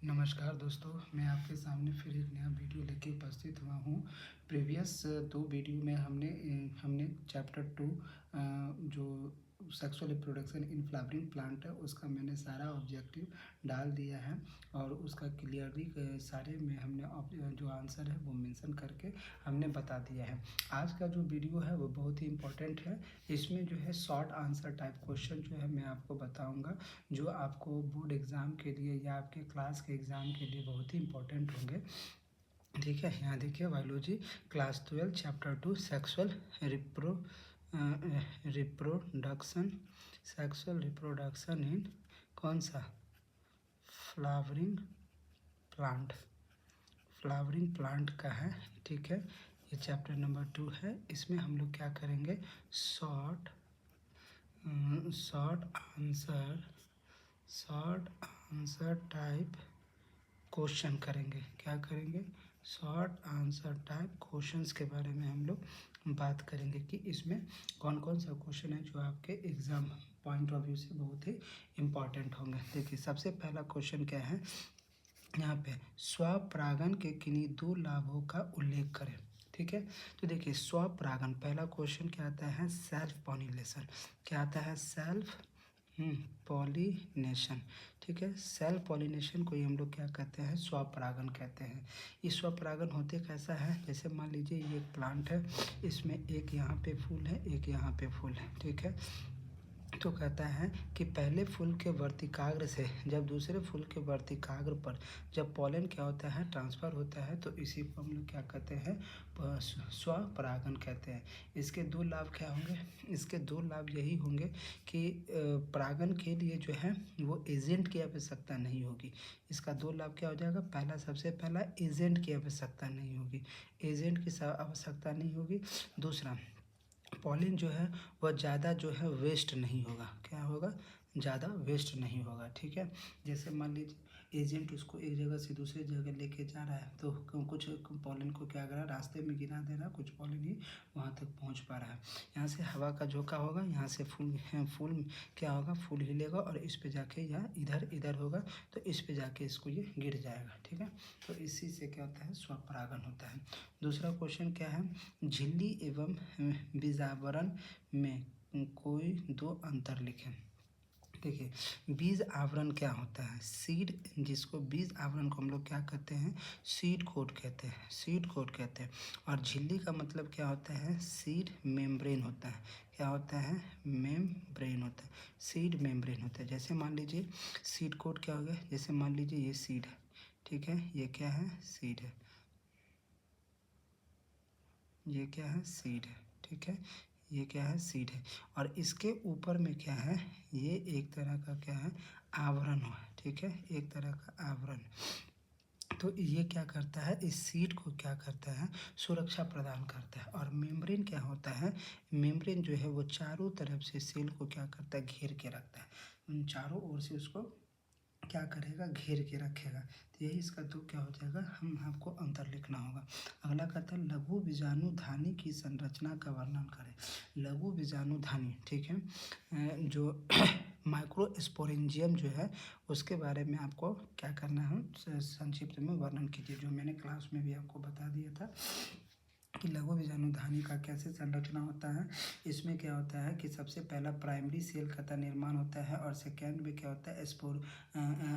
नमस्कार दोस्तों, मैं आपके सामने फिर एक नया वीडियो लेके उपस्थित हुआ हूँ। प्रीवियस 2 वीडियो में हमने चैप्टर 2 जो sexual reproduction in flowering plant है उसका मैंने सारा ऑब्जेक्टिव डाल दिया है और उसका क्लियरली सारे में हमने जो आंसर है वो मेंशन करके हमने बता दिया है। आज का जो वीडियो है वो बहुत ही इम्पोर्टेंट है। इसमें जो है शॉर्ट आंसर टाइप क्वेश्चन जो है मैं आपको बताऊँगा, जो आपको बोर्ड एग्ज़ाम के लिए या आपके क्लास के एग्ज़ाम के लिए बहुत ही इम्पोर्टेंट होंगे। ठीक है, यहाँ देखिए biology class 12 chapter 2 reproduction in कौन सा फ्लावरिंग प्लांट का है। ठीक है, ये चैप्टर नंबर 2 है। इसमें हम लोग क्या करेंगे, शॉर्ट आंसर टाइप क्वेश्चन करेंगे। क्या करेंगे, शॉर्ट आंसर टाइप क्वेश्चंस के बारे में हम लोग बात करेंगे कि इसमें कौन कौन सा क्वेश्चन है जो आपके एग्ज़ाम पॉइंट ऑफ व्यू से बहुत ही इम्पॉर्टेंट होंगे। देखिए सबसे पहला क्वेश्चन क्या है यहाँ पे, स्वपरागन के किन्हीं 2 लाभों का उल्लेख करें। ठीक है, तो देखिए स्वपरागन, पहला क्वेश्चन क्या आता है, सेल्फ पॉलिनेशन। क्या आता है, सेल्फ पॉलिनेशन। ठीक है, सेल्फ पॉलिनेशन को ही हम लोग क्या कहते हैं, स्वपरागन कहते हैं। ये स्वपरागन होते कैसा है, जैसे मान लीजिए ये एक प्लांट है, इसमें एक यहाँ पे फूल है, एक यहाँ पे फूल है। ठीक है, तो कहता है कि पहले फूल के वर्तिकाग्र से जब दूसरे फूल के वर्तिकाग्र पर जब पॉलन क्या होता है, ट्रांसफ़र होता है, तो इसी को हम लोग क्या कहते हैं, स्वपरागन कहते हैं। इसके 2 लाभ क्या होंगे, इसके 2 लाभ यही होंगे कि परागन के लिए जो है वो एजेंट की आवश्यकता नहीं होगी। इसका 2 लाभ क्या हो जाएगा, पहला, सबसे पहला एजेंट की आवश्यकता नहीं होगी, एजेंट की आवश्यकता नहीं होगी। दूसरा, पॉलिन जो है वह ज़्यादा जो है वेस्ट नहीं होगा। क्या होगा, ज़्यादा वेस्ट नहीं होगा। ठीक है, जैसे मान लीजिए एजेंट उसको एक जगह से दूसरी जगह लेके जा रहा है, तो कुछ पॉलिन को क्या कर रहा है, रास्ते में गिरा दे रहा है, कुछ पॉलिन ही वहाँ तक पहुँच पा रहा है। यहाँ से हवा का झोंका होगा, यहाँ से फूल क्या होगा, फूल हिलेगा और इस पे जाके या इधर होगा, तो इस पे जाके इसको ये गिर जाएगा। ठीक है, तो इसी से क्या होता है, स्वपरागन होता है। दूसरा क्वेश्चन क्या है, झिल्ली एवं बीजावरण में कोई 2 अंतर लिखें। देखिए बीज आवरण क्या होता है, सीड, जिसको बीज आवरण को हम लोग क्या कहते हैं, सीड कोट कहते हैं। और झिल्ली का मतलब क्या होता है, सीड मेम्ब्रेन होता है। क्या होता है, मेम्ब्रेन होता है, सीड मेम्ब्रेन होता है। जैसे मान लीजिए सीड कोट क्या हो गया, जैसे मान लीजिए ये सीड है। ठीक है, ये क्या है, सीड है, ये क्या है, सीड है। ठीक है, ये क्या है, सीड है। और इसके ऊपर में क्या है, ये एक तरह का क्या है, आवरण है। ठीक है, एक तरह का आवरण। तो ये क्या करता है, इस सीड को क्या करता है, सुरक्षा प्रदान करता है। और मेम्ब्रेन क्या होता है, मेम्ब्रेन जो है वो चारों तरफ से सेल को क्या करता है, घेर के रखता है, उन चारों ओर से उसको क्या करेगा, घेर के रखेगा। तो यही इसका 2 क्या हो जाएगा, हम आपको अंतर लिखना होगा। अगला कहता है लघु बीजाणुधानी की संरचना का वर्णन करें। लघु बीजाणुधानी, ठीक है, जो माइक्रोस्पोरेंजियम जो है उसके बारे में आपको क्या करना है, संक्षिप्त में वर्णन कीजिए, जो मैंने क्लास में भी आपको बता दिया था कि लघु बीजाणुधानी का कैसे संरचना होता है। इसमें क्या होता है कि सबसे पहला प्राइमरी सेल का निर्माण होता है और सेकेंड में क्या होता है,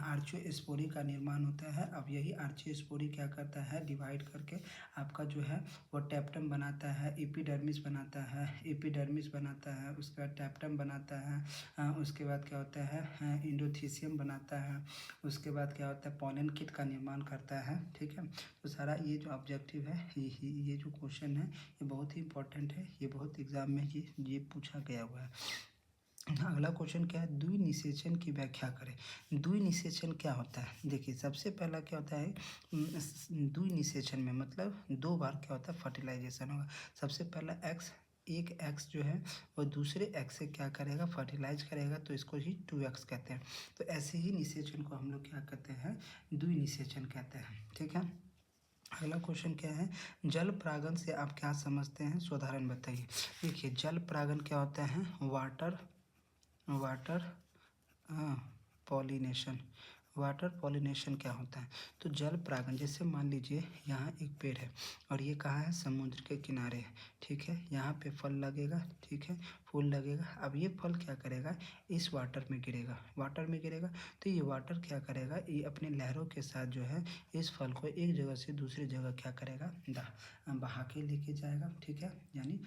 आर्चियोस्पोरी का निर्माण होता है। अब यही आर्चियोस्पोरी क्या करता है, डिवाइड करके आपका जो है वो टैप्टम बनाता है, एपिडर्मिस बनाता है, उसके बाद टैप्टम बनाता है, उसके बाद क्या होता है, इंडोथीसियम बनाता है, उसके बाद क्या होता है, पॉलन किट का निर्माण करता है। ठीक है, तो सारा ये जो ऑब्जेक्टिव है, ये जो क्वेश्चन है ये बहुत ही इंपॉर्टेंट है, ये बहुत एग्जाम में ये पूछा गया हुआ है। अगला क्वेश्चन क्या है, द्विनिषेचन की व्याख्या करें। द्विनिषेचन क्या होता है, देखिए सबसे पहला क्या होता है, द्विनिषेचन में मतलब 2 बार क्या होता है, फर्टिलाइजेशन होगा। सबसे पहला एक एक्स जो है वो दूसरे एक्स से क्या करेगा, फर्टिलाइज करेगा, तो इसको ही 2x कहते हैं। तो ऐसे ही निषेचन को हम लोग क्या कहते हैं, द्विनिषेचन कहते हैं। ठीक है, अगला क्वेश्चन क्या है, जल परागन से आप क्या समझते हैं, उदाहरण बताइए। देखिए जल परागन क्या होता है, वाटर पॉलिनेशन, वाटर पॉलिनेशन क्या होता है? तो जल परागन, जैसे मान लीजिए यहाँ एक पेड़ है और ये कहाँ है? समुद्र के किनारे है, ठीक है। यहाँ पे फल लगेगा, ठीक है, फूल लगेगा। अब ये फल क्या करेगा? इस वाटर में गिरेगा, वाटर में गिरेगा तो ये वाटर क्या करेगा? ये अपने लहरों के साथ जो है इस फल को एक जगह से दूसरी जगह क्या करेगा? बहा के लेके जाएगा, ठीक है। यानी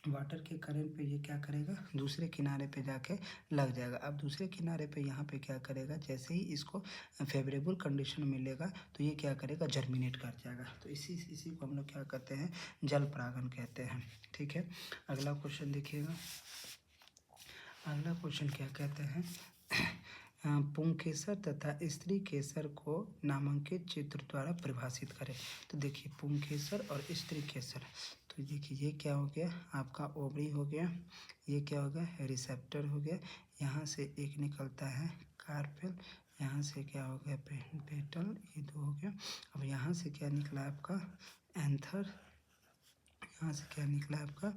वाटर के करंट पे ये क्या करेगा? दूसरे किनारे पे जाके लग जाएगा। अब दूसरे किनारे पे यहाँ पे क्या करेगा? जैसे ही इसको फेवरेबल कंडीशन मिलेगा तो ये क्या करेगा? जर्मिनेट कर जाएगा। तो इसी को हम लोग क्या कहते हैं? जल परागन कहते हैं, ठीक है। अगला क्वेश्चन देखिएगा। अगला क्वेश्चन क्या कहते हैं? पुंकेसर तथा स्त्री केसर को नामांकित चित्र द्वारा परिभाषित करें। तो देखिए पुंकेसर और स्त्री केसर, तो देखिए ये क्या हो गया? आपका ओवरी हो गया, ये क्या हो गया? रिसेप्टर हो गया। यहाँ से एक निकलता है कार्पेल, यहाँ से क्या हो गया? पेटल, ये दो हो गया। अब यहाँ से क्या निकला आपका? एंथर, यहाँ से क्या निकला आपका?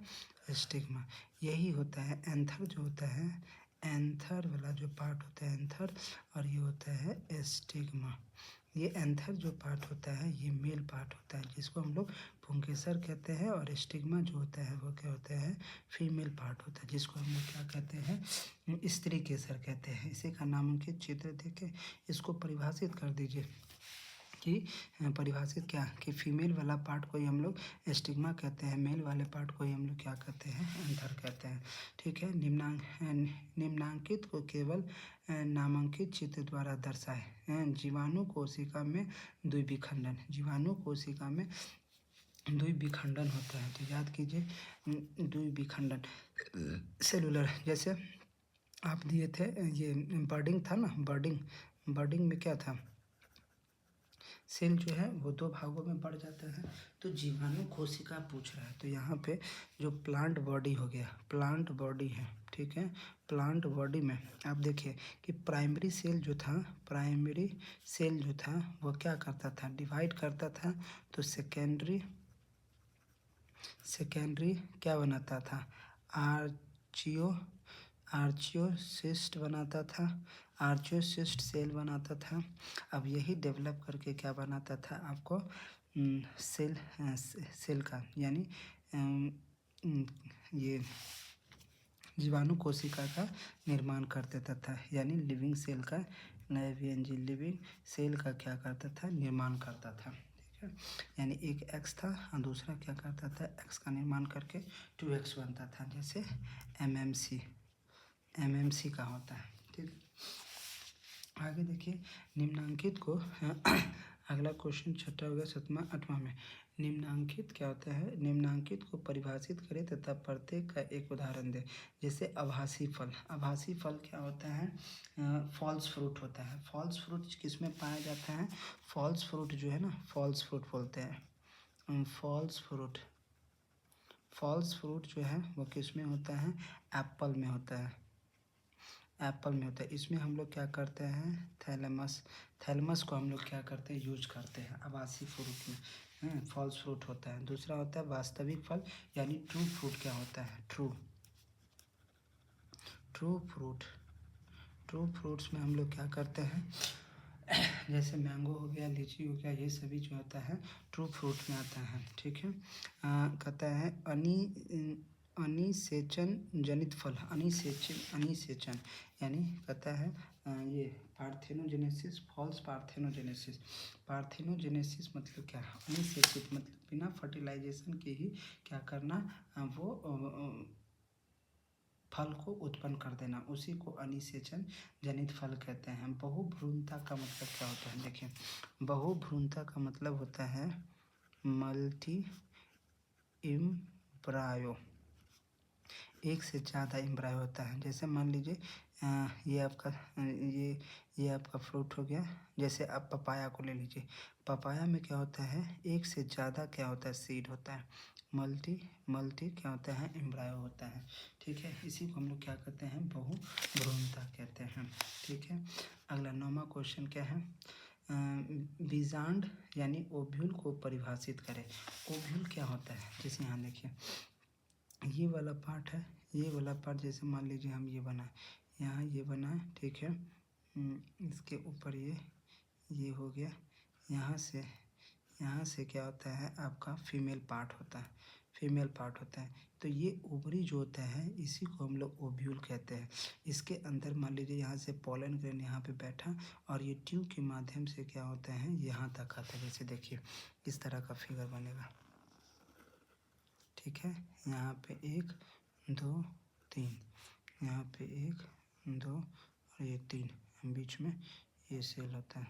स्टिग्मा। यही होता है एंथर, जो होता है एंथर वाला जो पार्ट होता है एंथर, और ये होता है स्टिग्मा। ये एंथर जो पार्ट होता है ये मेल पार्ट होता है, जिसको हम लोग पुंकेसर कहते हैं, और स्टिग्मा जो होता है वो क्या होता है? फीमेल पार्ट होता है, जिसको हम लोग क्या कहते हैं? स्त्री केसर कहते हैं। इसी का नामांकित चित्र देके इसको परिभाषित कर दीजिए कि परिभाषित क्या कि फीमेल वाला पार्ट को ही हम लोग स्टिग्मा कहते हैं, मेल वाले पार्ट को ही हम लोग क्या कहते हैं? एंथर कहते हैं, ठीक है। निम्नांकित को केवल नामांकित चित्र द्वारा दर्शाए। जीवाणु कोशिका में द्विविखंडन, जीवाणु कोशिका में द्विविखंडन होता है, तो याद कीजिए द्विविखंडन सेलुलर, जैसे आप दिए थे ये बर्डिंग था ना, बर्डिंग में क्या था? सेल जो है वो दो भागों में बढ़ जाता है। तो जीवाणु कोशिका पूछ रहा है, तो यहाँ पे जो प्लांट बॉडी हो गया, प्लांट बॉडी है, ठीक है। प्लांट बॉडी में आप देखिए कि प्राइमरी सेल जो था, प्राइमरी सेल जो था वो क्या करता था? डिवाइड करता था। तो सेकेंडरी क्या बनाता था? आर्चियोसिस्ट बनाता था, आर्चियोसिस्ट सेल बनाता था। अब यही डेवलप करके क्या बनाता था आपको? सेल का, यानी ये जीवाणु कोशिका का निर्माण कर देता था, यानी लिविंग सेल का, लिविंग सेल का क्या करता था? निर्माण करता था, ठीक है। यानी एक एक्स था और दूसरा क्या करता था? एक्स का निर्माण करके 2x बनता था, जैसे एमएमसी का होता है, ठीक। आगे देखिए निम्नांकित को अगला क्वेश्चन छठा हो गया, सातवां आठवां में। निम्नांकित क्या होता है? निम्नांकित को परिभाषित करें तथा प्रत्येक का एक उदाहरण दें। जैसे आभासी फल, आभासी फल क्या होता है? फॉल्स फ्रूट होता है। फॉल्स फ्रूट किस में पाया जाता है? फॉल्स फ्रूट जो है ना, फॉल्स फ्रूट बोलते हैं। फॉल्स फ्रूट जो है वो किस में होता है? एप्पल में होता है, एप्पल में होता है। इसमें हम लोग क्या करते हैं? थैलेमस को हम लोग क्या करते हैं? यूज करते हैं आभासी फ्रूट में। फॉल्स फ्रूट होता है। दूसरा होता है वास्तविक फल, यानी ट्रू फ्रूट क्या होता है? ट्रू फ्रूट्स में हम लोग क्या करते हैं? जैसे मैंगो हो गया, लीची हो गया, ये सभी जो होता है ट्रू फ्रूट में आता है, ठीक है। कहता है अनिषेचन जनित फल, अनिषेचन यानी कहता है ये पार्थेनोजेनेसिस, फॉल्स पार्थेनोजेनेसिस मतलब क्या है? अनिषेचित मतलब बिना फर्टिलाइजेशन के ही क्या करना? वो फल को उत्पन्न कर देना, उसी को अनिषेचन जनित फल कहते हैं। बहुभ्रूणता का मतलब क्या होता है? देखिए बहुभ्रूणता का मतलब होता है मल्टी इम्ब्रायो, एक से ज़्यादा इम्ब्रायो होता है। जैसे मान लीजिए ये आपका फ्रूट हो गया। जैसे आप पपाया को ले लीजिए, पपाया में क्या होता है? एक से ज़्यादा क्या होता है? सीड होता है। मल्टी क्या होता है? एम्ब्रायो होता है, ठीक है। इसी को हम लोग क्या कहते हैं? बहुभ्रूणता कहते हैं, ठीक है। अगला 9वां क्वेश्चन क्या है? बीजांड यानी ओव्यूल को परिभाषित करें। ओव्यूल क्या होता है? जैसे यहाँ देखिए ये वाला पार्ट है, ये वाला पार्ट, जैसे मान लीजिए हम ये बनाए, यहाँ ये बना है, ठीक है। इसके ऊपर ये हो गया। यहाँ से क्या होता है आपका फीमेल पार्ट होता है। तो ये ओवरी जो होता है इसी को हम लोग ओव्यूल कहते हैं। इसके अंदर मान लीजिए यहाँ से पोलन ग्रेन यहाँ पे बैठा और ये ट्यूब के माध्यम से क्या होता है यहाँ तक आता है। जैसे देखिए इस तरह का फिगर बनेगा, ठीक है। यहाँ पे 1 2 3, यहाँ पे 1 2 और ये 3, बीच में ये सेल होता है,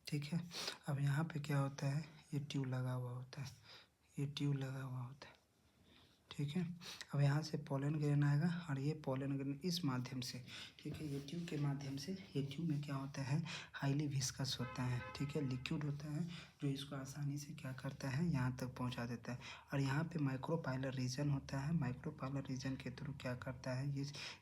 ठीक है। अब यहाँ पे क्या होता है, ये ट्यूब लगा हुआ होता है, ठीक है। अब यहाँ से पोलन ग्रेन आएगा और ये पोलन ग्रेन इस माध्यम से, ठीक है, ये ट्यूब के माध्यम से, ये ट्यूब में क्या होता है हाईली विस्कस होता है, ठीक है, लिक्विड होता है जो इसको आसानी से क्या करता है यहाँ तक पहुँचा देता है। और यहाँ पे माइक्रोपाइलर रीजन होता है। माइक्रोपाइलर रीजन के थ्रू क्या करता है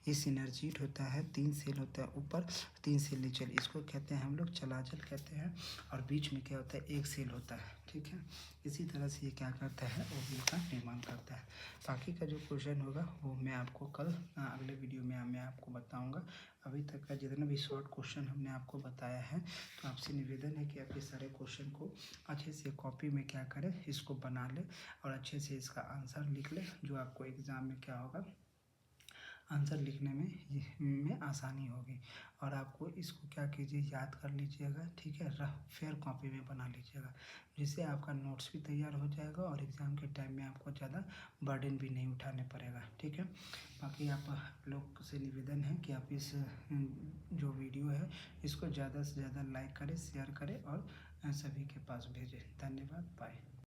ये सिनर्जीड होता है। 3 सेल होता है ऊपर, 3 सेल नीचे, इसको कहते हैं हम लोग चलाजल कहते हैं। और बीच में क्या होता है 1 सेल होता है, ठीक है। इसी तरह से ये क्या करता है ओव्यूल का निर्माण करता है। बाकी का जो क्वेश्चन होगा वो मैं आपको कल अगले वीडियो में मैं आपको बताऊंगा। अभी तक का जितना भी शॉर्ट क्वेश्चन हमने आपको बताया है, तो आपसे निवेदन है कि आप ये सारे क्वेश्चन को अच्छे से कॉपी में क्या करें, इसको बना लें और अच्छे से इसका आंसर लिख लें, जो आपको एग्ज़ाम में क्या होगा आंसर लिखने में आसानी होगी। और आपको इसको क्या कीजिए याद कर लीजिएगा, ठीक है, रफ फेयर कॉपी में बना लीजिएगा, जिससे आपका नोट्स भी तैयार हो जाएगा और एग्ज़ाम के टाइम में आपको ज़्यादा बर्डन भी नहीं उठाने पड़ेगा, ठीक है। बाकी आप लोग से निवेदन है कि आप इस जो वीडियो है इसको ज़्यादा से ज़्यादा लाइक करें, शेयर करें और सभी के पास भेजें। धन्यवाद, बाय।